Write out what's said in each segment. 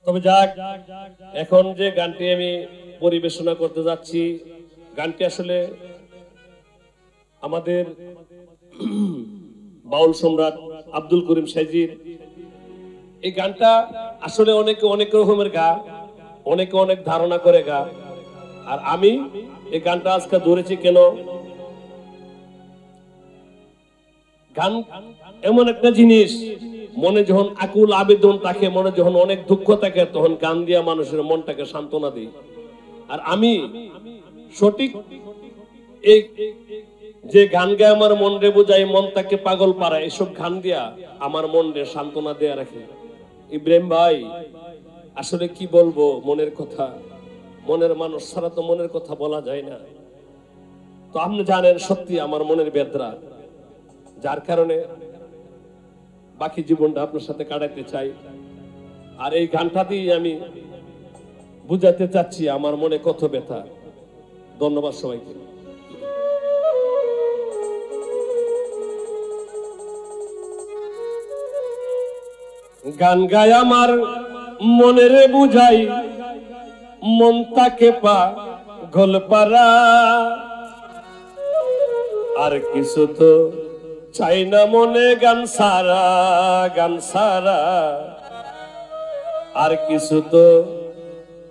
তবে যাক, এখন যে গানটি আমি পরিবেশনা করতে যাচ্ছি, গানটি আসলে আমাদের বাউল সম্রাট আব্দুল করিম সাইজির। এই গানটা আসলে অনেকে অনেক রকমের গা, অনেকে অনেক ধারণা করে গা, আর আমি এই গানটা আজকে ধরেছি কেন? গান এমন একটা জিনিস, মনে যখন আকুল আবেদন থাকে, মনে যখন অনেক দুঃখ থাকে, তখন গান দিয়া মানুষের মনটাকে সান্ত্বনা দিই। আর আমি সঠিক এই যে গান গায়ে আমার মন রে বুঝাই, মন তাকে পাগল পাড়ায়, এসব গান দিয়া আমার মন রে সান্ত্বনা দেয়া রাখে। ইব্রাহিম ভাই, আসলে কি বলবো মনের কথা? মনের মানুষ ছাড়া তো মনের কথা বলা যায় না। তো আপনি জানেন সত্যি আমার মনের বেদনা, যার কারণে বাকি জীবনটা আপনার সাথে কাটাতে চাই। আর এই গানটা দিয়ে আমি বুঝাতে চাচ্ছি আমার মনে কত ব্যথা। ধন্যবাদ সবাইকে। গান গায় আমার মনের বুঝাই, মন তাকে পাগল পারা, আর কিছু তো চাই না মনে গান সারা, গান সারা, আর কিছু তো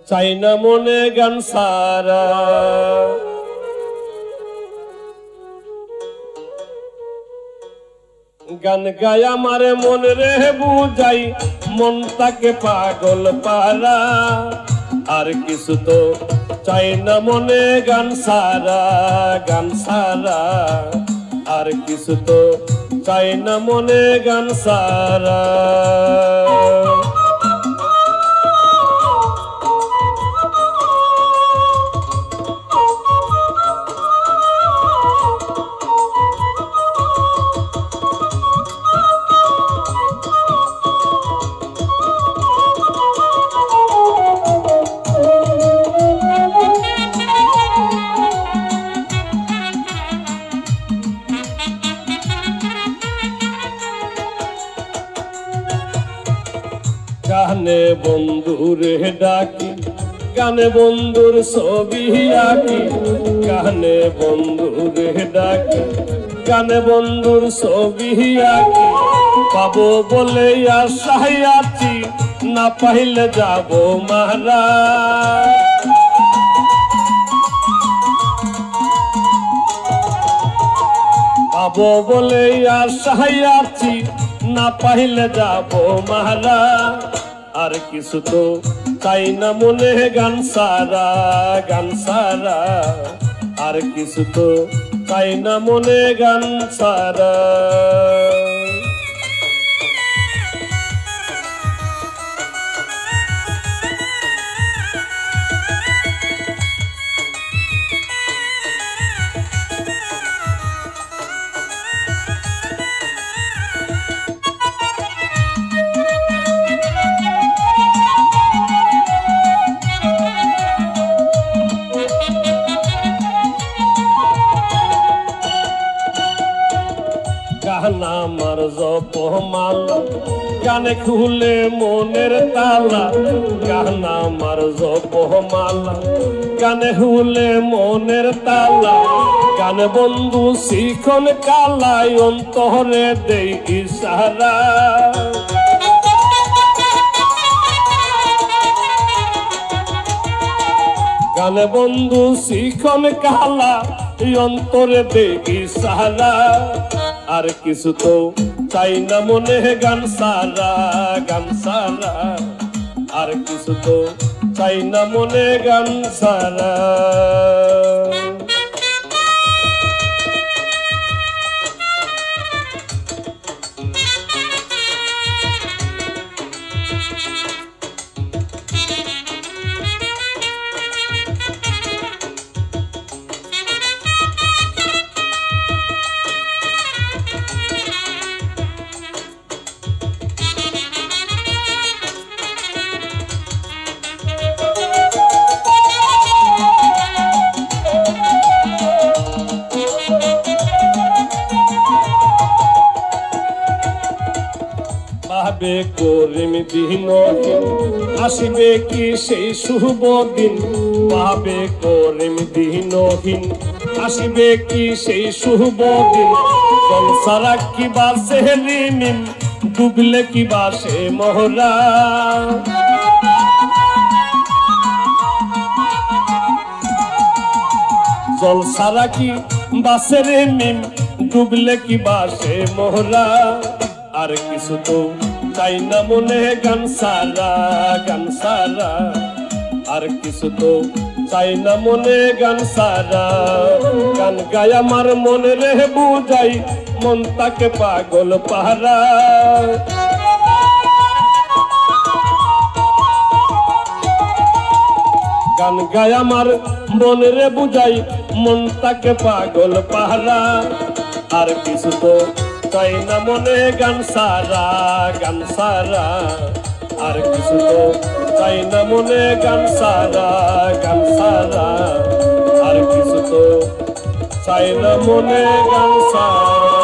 চাই না মনে গান সারা। গান গায় আমার মন রে বুঝাই, মন তাকে পাগল পারা, আর কিছু তো চাই না মনে গান সারা, গান সারা, আর কিছু তো চাই না মনে গান সারা। গানে বন্ধুরে ডাকি, গানে বন্ধুর ছবি আঁকি, গানে বন্ধুরে ডাকি, গানে বন্ধুর ছবি আঁকি, পাবো বলে আশায় আছি, না পাইলে যাব মারা। পাবো বলে আশায় আছি, না পাইলে যাব মারা, আর কিছু তো চাই না মনে গান সারা, গান সারা, আর কিছু তো চাই না মনে গান সারা। গান আমার জপমালা, গানে খুলে মনের তালা, গান আমার জপমালা, গানে খুলে মনের তালা, গান বন্ধু শিখন কালাই, অন্তরে দেই ইশারা। গান বন্ধু শিখন কালা, অন্তরে দেই ইশারা, আর কিছু তো চাই না মনে গান সারা, গান সারা, আর কিছু তো চাই না মনে গান সারা। পাবে করিম দিনহীন আসিবে কি সেই শুভ দিন পাবে করিম দিনহীন আসিবে কি সেই শুভ দিন জলসারা কি বাসে রিমিম ডুবলে কি বাসে মোহরা জলসারা কি বাসে রিমিম ডুবলে কি বাসে মোহরা আর কিছু তো চাই না মনে গান সারা আর কিছু তো চাই না মনে গান সারা গান গায় আমার মনে রে বুঝাই মন তাকে পাগল পাহারা গান গায় আমার মনে রে বুঝাই মন তাকে পাগল পাহারা আর কিছু তো চাই না মনে গান সারা আর কিছু তো চাই না মনে গান সারা আর কিছু তো চাই না মনে গান সারা